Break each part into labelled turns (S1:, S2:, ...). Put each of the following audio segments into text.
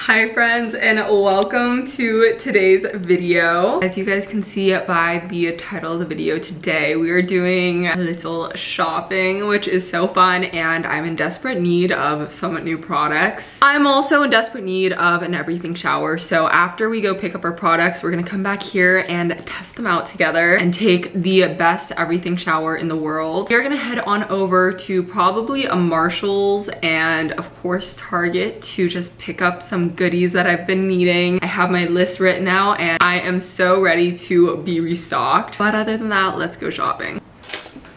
S1: Hi friends, and welcome to today's video. As you guys can see by the title of the video, today we are doing a little shopping, which is so fun, and I'm in desperate need of some new products. I'm also in desperate need of an everything shower, so after we go pick up our products, we're gonna come back here and test them out together and take the best everything shower in the world. We're gonna head on over to probably a Marshall's and of course Target to just pick up some goodies that I've been needing. I have my list written out and I am so ready to be restocked. But other than that, let's go shopping.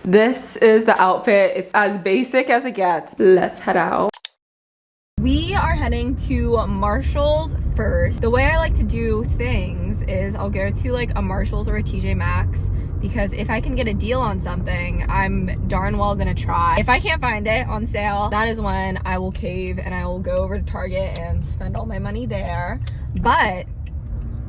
S1: This is the outfit. It's as basic as it gets. Let's head out. We are heading to Marshall's first. The way I like to do things is I'll go to like a Marshall's or a TJ Maxx, because if I can get a deal on something, I'm darn well gonna try. If I can't find it on sale, that is when I will cave and I will go over to Target and spend all my money there. But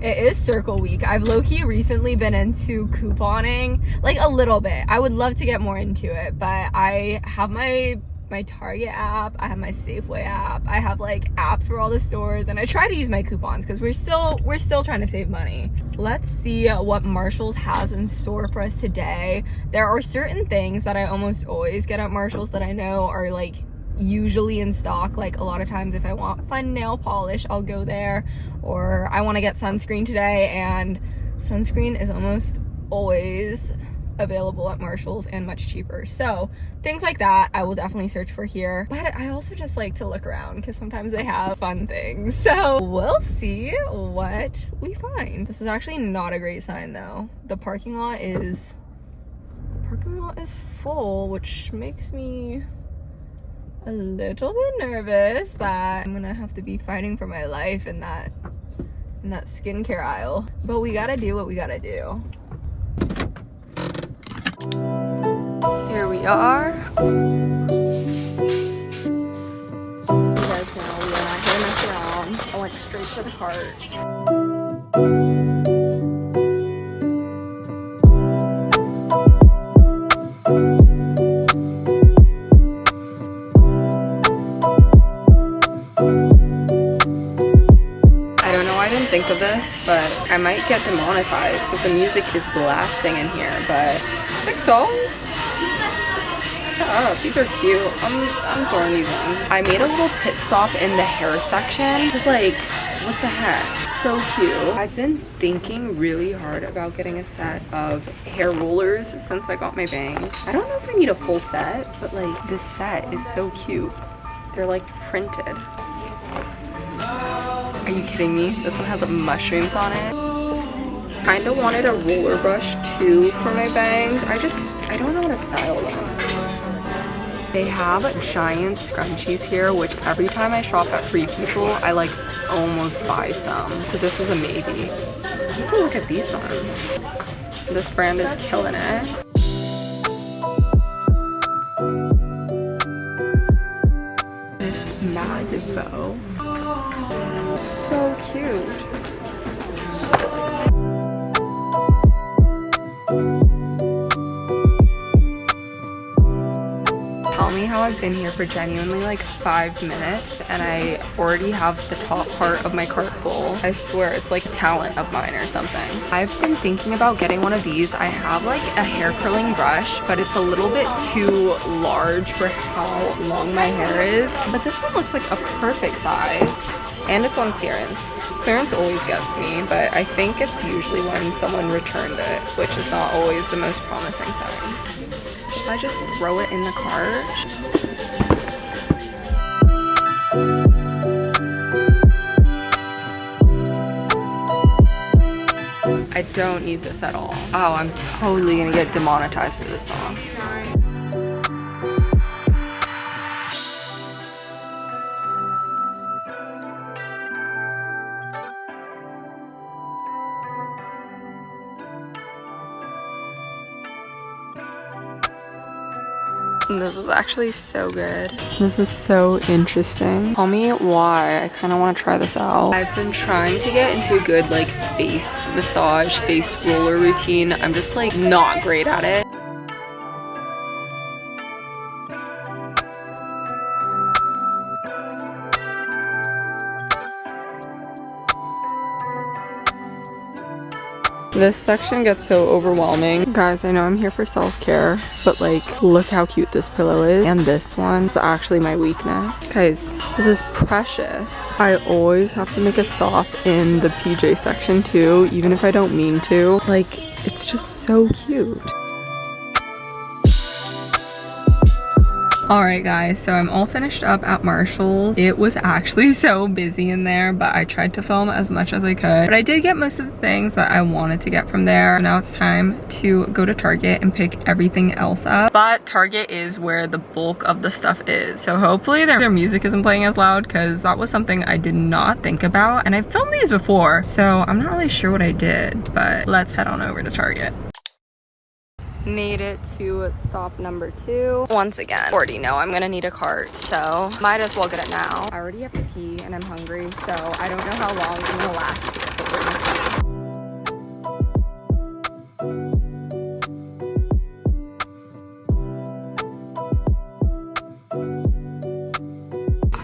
S1: it is Circle Week. I've low-key recently been into couponing, like a little bit. I would love to get more into it, but I have my Target app, I have my Safeway app, I have like apps for all the stores, and I try to use my coupons because we're still trying to save money. Let's see what Marshall's has in store for us today. There are certain things that I almost always get at Marshall's that I know are like usually in stock. Like a lot of times if I want fun nail polish, I'll go there, or I want to get sunscreen today, and sunscreen is almost always available at Marshall's and much cheaper. So things like that I will definitely search for here, but I also just like to look around because sometimes they have fun things, so we'll see what we find. This is actually not a great sign though. The parking lot is full, which makes me a little bit nervous that I'm gonna have to be fighting for my life in that skincare aisle, but we gotta do what we gotta do. Here we are. You guys know we are not here to mess around. I went straight to the cart. I don't know why I didn't think of this, but I might get demonetized because the music is blasting in here, but $6? Oh, these are cute. I'm throwing these in. I made a little pit stop in the hair section. It's like, what the heck? So cute. I've been thinking really hard about getting a set of hair rollers since I got my bangs. I don't know if I need a full set, but like this set is so cute. They're like printed. Are you kidding me? This one has mushrooms on it. Kind of wanted a roller brush too for my bangs. I don't know how to style them. They have giant scrunchies here, which every time I shop at Free People, I like almost buy some. So this is a maybe. Also look at these ones. This brand is killing it. This massive bow. So cute. Tell me how I've been here for genuinely like 5 minutes and I already have the top part of my cart full. I swear it's like talent of mine or something. I've been thinking about getting one of these. I have like a hair curling brush, but it's a little bit too large for how long my hair is. But this one looks like a perfect size and it's on clearance. Clearance always gets me, but I think it's usually when someone returned it, which is not always the most promising sign. Should I just throw it in the cart? I don't need this at all. Oh, I'm totally gonna get demonetized for this song. This is actually so good. This is so interesting. Tell me why. I kind of want to try this out. I've been trying to get into a good like face massage, face roller routine. I'm just like not great at it. This section gets so overwhelming. Guys, I know I'm here for self-care, but like, look how cute this pillow is. And this one's actually my weakness. Guys, this is precious. I always have to make a stop in the PJ section too, even if I don't mean to. Like, it's just so cute. Alright guys, so I'm all finished up at Marshall's. It was actually so busy in there, but I tried to film as much as I could. But I did get most of the things that I wanted to get from there. Now it's time to go to Target and pick everything else up. But Target is where the bulk of the stuff is. So hopefully their music isn't playing as loud, because that was something I did not think about. And I've filmed these before, so I'm not really sure what I did. But let's head on over to Target. Made it to stop number 2. Once again, already know I'm gonna need a cart, so might as well get it now. I already have to pee and I'm hungry, so I don't know how long I'm gonna last before this.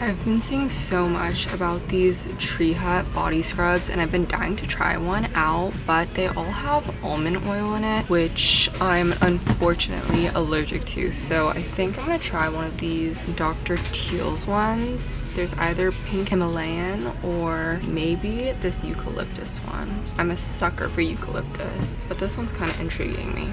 S1: I've been seeing so much about these Tree Hut body scrubs and I've been dying to try one out, but they all have almond oil in it, which I'm unfortunately allergic to. So I think I'm gonna try one of these Dr. Teal's ones. There's either pink Himalayan or maybe this eucalyptus one. I'm a sucker for eucalyptus, but this one's kind of intriguing me.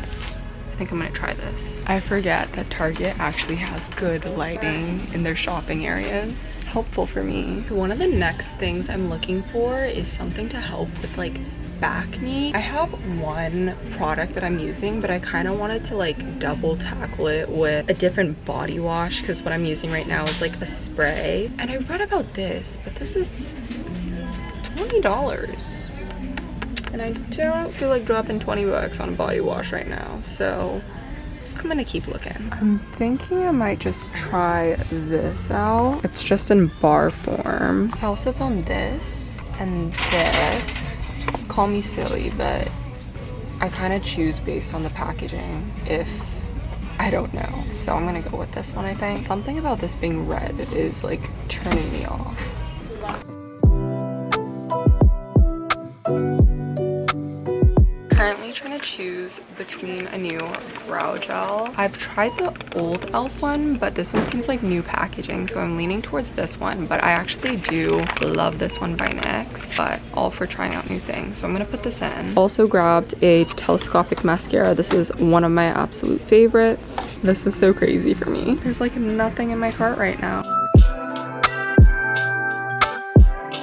S1: I think I'm gonna try this. I forget that Target actually has good lighting in their shopping areas. Helpful for me. One of the next things I'm looking for is something to help with like back knee. I have one product that I'm using, but I kind of wanted to like double tackle it with a different body wash, because what I'm using right now is like a spray. And I read about this, but this is $20. And I don't feel like dropping 20 bucks on a body wash right now, so I'm gonna keep looking. I'm thinking I might just try this out. It's just in bar form. I also found this and this. Call me silly, but I kind of choose based on the packaging if I don't know. So I'm gonna go with this one, I think. Something about this being red is like turning me off. Currently trying to choose between a new brow gel. I've tried the old e.l.f. one, but this one seems like new packaging, so I'm leaning towards this one. But I actually do love this one by NYX, but all for trying out new things. So I'm gonna put this in. Also grabbed a telescopic mascara. This is one of my absolute favorites. This is so crazy for me. There's like nothing in my cart right now.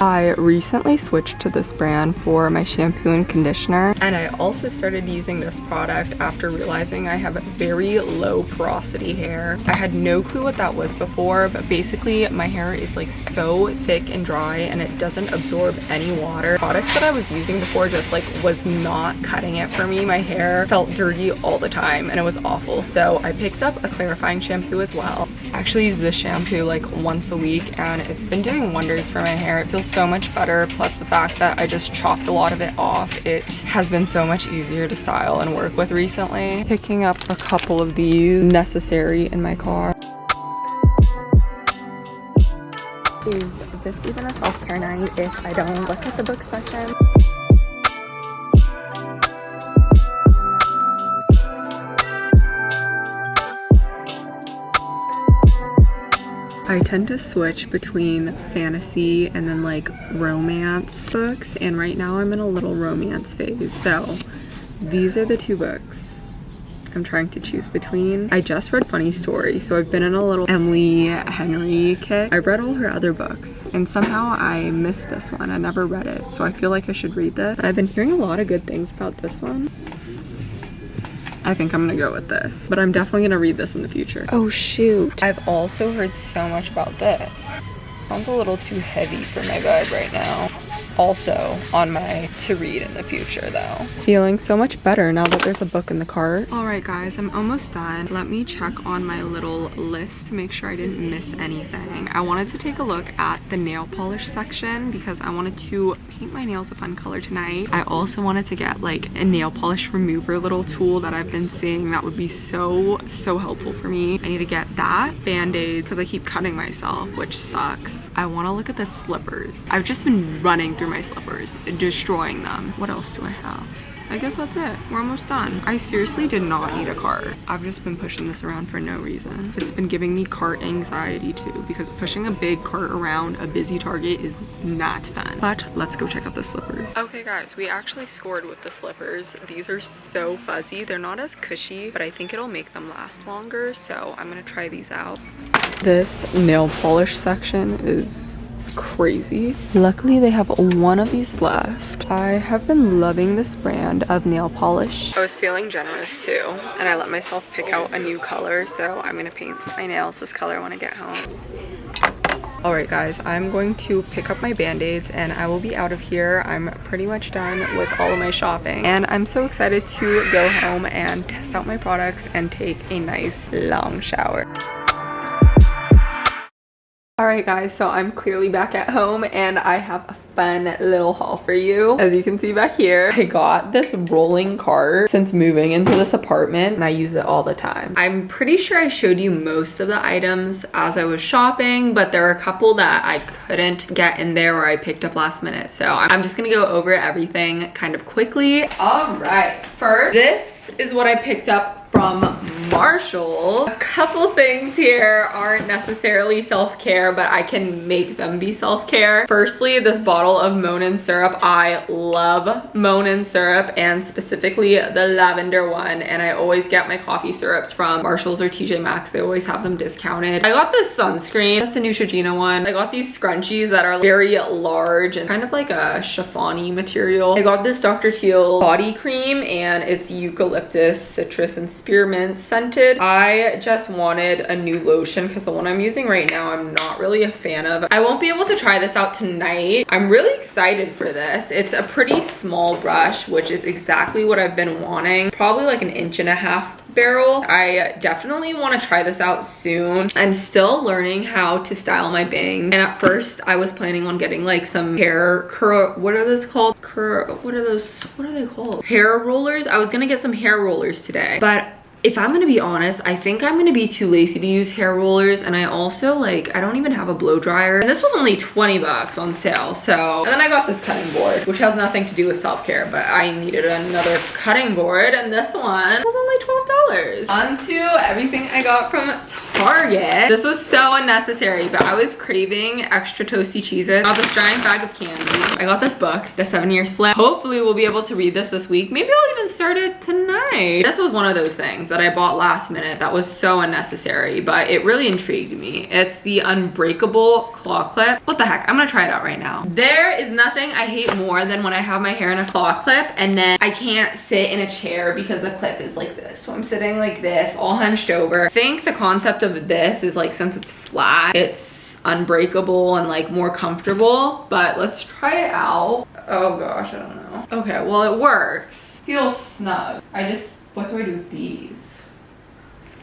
S1: I recently switched to this brand for my shampoo and conditioner, and I also started using this product after realizing I have very low porosity hair. I had no clue what that was before, but basically my hair is like so thick and dry and it doesn't absorb any water. Products that I was using before just like was not cutting it for me. My hair felt dirty all the time and it was awful, so I picked up a clarifying shampoo as well. I actually use this shampoo like once a week and it's been doing wonders for my hair. It feels so much better, plus the fact that I just chopped a lot of it off. It has been so much easier to style and work with recently. Picking up a couple of these necessary in my car. Is this even a self-care night if I don't look at the book section? I tend to switch between fantasy and then like romance books, and right now I'm in a little romance phase, so these are the two books I'm trying to choose between. I just read Funny Story, so I've been in a little Emily Henry kick. I read all her other books and somehow I missed this one. I never read it, so I feel like I should read this. I've been hearing a lot of good things about this one. I think I'm gonna go with this, but I'm definitely gonna read this in the future. Oh shoot. I've also heard so much about this. Sounds a little too heavy for my vibe right now. Also on my to read in the future though. Feeling so much better now that there's a book in the cart. All right guys, I'm almost done. Let me check on my little list to make sure I didn't miss anything. I wanted to take a look at the nail polish section because I wanted to paint my nails a fun color tonight. I also wanted to get like a nail polish remover little tool that I've been seeing that would be so helpful for me. I need to get that, band-aids, because I keep cutting myself, which sucks. I want to look at the slippers. I've just been running through my slippers, destroying them. What else do I have? I guess that's it. We're almost done. I seriously did not need a cart. I've just been pushing this around for no reason. It's been giving me cart anxiety too, because pushing a big cart around a busy Target is not fun. But let's go check out the slippers. Okay guys, we actually scored with the slippers. These are so fuzzy. They're not as cushy, but I think it'll make them last longer. So I'm gonna try these out. This nail polish section is crazy. Luckily they have one of these left. I have been loving this brand of nail polish. I was feeling generous too, and I let myself pick out a new color, so I'm gonna paint my nails this color when I get home. Alright guys, I'm going to pick up my band-aids and I will be out of here. I'm pretty much done with all of my shopping and I'm so excited to go home and test out my products and take a nice long shower. Alright guys, so I'm clearly back at home and I have a fun little haul for you. As you can see back here, I got this rolling cart since moving into this apartment and I use it all the time. I'm pretty sure I showed you most of the items as I was shopping, but there are a couple that I couldn't get in there or I picked up last minute. So I'm just gonna go over everything kind of quickly. Alright, first, this is what I picked up from Marshall. A couple things here aren't necessarily self-care, but I can make them be self-care. Firstly, this bottle of Monin syrup. I love Monin syrup and specifically the lavender one, and I always get my coffee syrups from Marshall's or TJ Maxx. They always have them discounted. I got this sunscreen, just a Neutrogena one. I got these scrunchies that are very large and kind of like a chiffon-y material. I got this Dr. Teal body cream and it's eucalyptus, citrus, and spearmint scented. I just wanted a new lotion because the one I'm using right now I'm not really a fan of. I won't be able to try this out tonight. I'm really excited for this. It's a pretty small brush, which is exactly what I've been wanting. Probably like an 1.5 inch barrel. I definitely want to try this out soon. I'm still learning how to style my bangs, and at first I was planning on getting like some hair curl, what are those called? What are they called? Hair rollers. I was gonna get some hair rollers today, but if I'm gonna be honest, I think I'm gonna be too lazy to use hair rollers, and I also I don't even have a blow dryer. And this was only 20 bucks on sale, so. And then I got this cutting board, which has nothing to do with self-care, but I needed another cutting board, and this one was only $12. On to everything I got from Target. This was so unnecessary, but I was craving extra toasty cheeses. I got this giant bag of candy. I got this book, The 7-Year Slip. Hopefully we'll be able to read this week. Maybe I'll even start it tonight. This was one of those things that I bought last minute that was so unnecessary, but it really intrigued me. It's the unbreakable claw clip. What the heck? I'm gonna try it out right now. There is nothing I hate more than when I have my hair in a claw clip and then I can't sit in a chair because the clip is like this. So I'm sitting like this, all hunched over. I think the concept of this is like, since it's flat, it's unbreakable and like more comfortable, but let's try it out. Oh gosh, I don't know. Okay, well it works. Feels snug. What do I do with these?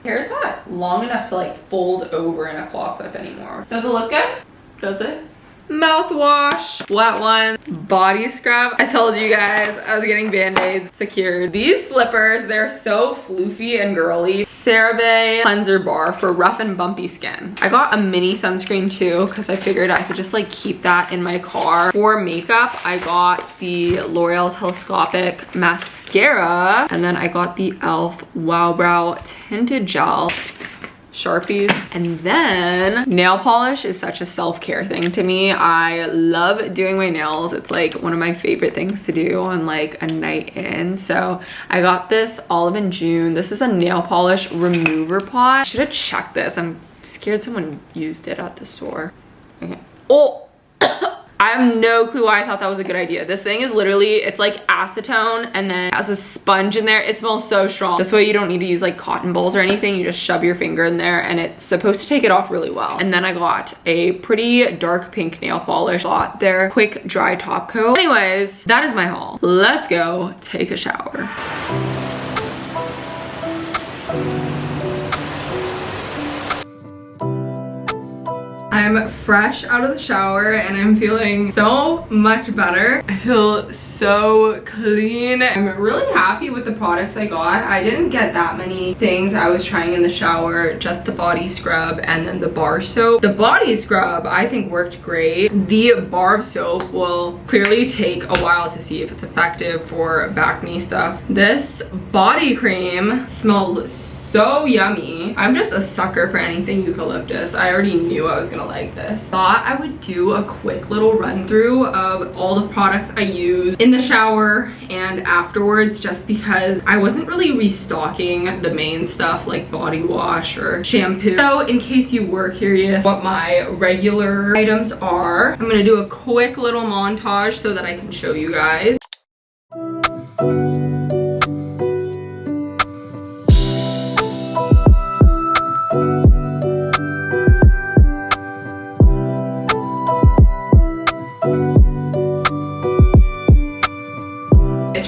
S1: Hair's not long enough to like fold over in a claw clip anymore. Does it look good? Does it? Mouthwash, wet one, body scrub. I told you guys I was getting band-aids secured. These slippers, they're so floofy and girly. CeraVe cleanser bar for rough and bumpy skin. I got a mini sunscreen too because I figured I could just like keep that in my car. For makeup, I got the L'Oreal Telescopic mascara, and then I got the e.l.f. Wow Brow tinted gel. Sharpies, and then nail polish is such a self-care thing to me. I love doing my nails. It's like one of my favorite things to do on like a night in. So I got this Olive & June. This is a nail polish remover pot. I should have checked this. I'm scared someone used it at the store. Okay. Oh, I have no clue why I thought that was a good idea. This thing is literally, it's like acetone and then has a sponge in there. It smells so strong. This way you don't need to use like cotton balls or anything. You just shove your finger in there and it's supposed to take it off really well. And then I got a pretty dark pink nail polish. Got their quick dry top coat. Anyways, that is my haul. Let's go take a shower. I'm fresh out of the shower and I'm feeling so much better. I feel so clean. I'm really happy with the products I got. I didn't get that many things I was trying in the shower, just the body scrub and then the bar soap. The body scrub I think worked great. The bar soap will clearly take a while to see if it's effective for back knee stuff. This body cream smells so yummy. I'm just a sucker for anything eucalyptus. I already knew I was gonna like this. Thought I would do a quick little run through of all the products I use in the shower and afterwards, just because I wasn't really restocking the main stuff like body wash or shampoo. So in case you were curious what my regular items are, I'm gonna do a quick little montage so that I can show you guys.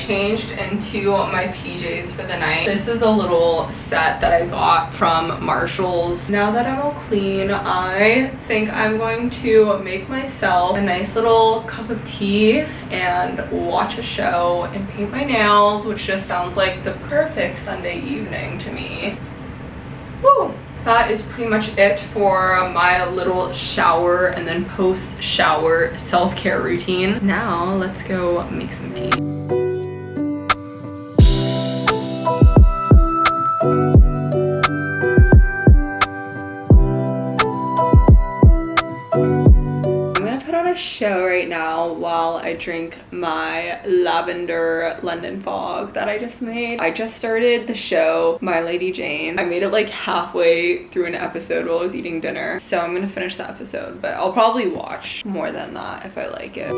S1: Changed into my PJs for the night. This is a little set that I got from Marshall's. Now that I'm all clean, I think I'm going to make myself a nice little cup of tea and watch a show and paint my nails, which just sounds like the perfect Sunday evening to me. Woo! That is pretty much it for my little shower and then post-shower self-care routine. Now let's go make some tea. Show right now while I drink my lavender London fog that I just made. I just started the show My Lady Jane. I made it like halfway through an episode while I was eating dinner, so I'm gonna finish the episode, but I'll probably watch more than that if I like it.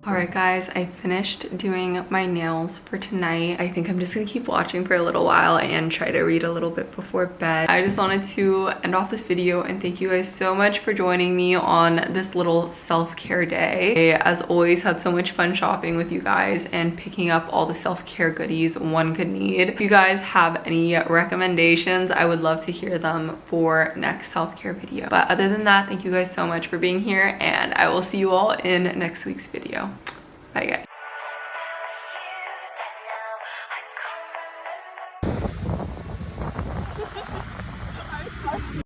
S1: Alright guys, I finished doing my nails for tonight. I think I'm just gonna keep watching for a little while and try to read a little bit before bed. I just wanted to end off this video and thank you guys so much for joining me on this little self-care day. I, as always, had so much fun shopping with you guys and picking up all the self-care goodies one could need. If you guys have any recommendations, I would love to hear them for next self-care video. But other than that, thank you guys so much for being here and I will see you all in next week's video. Bye guys.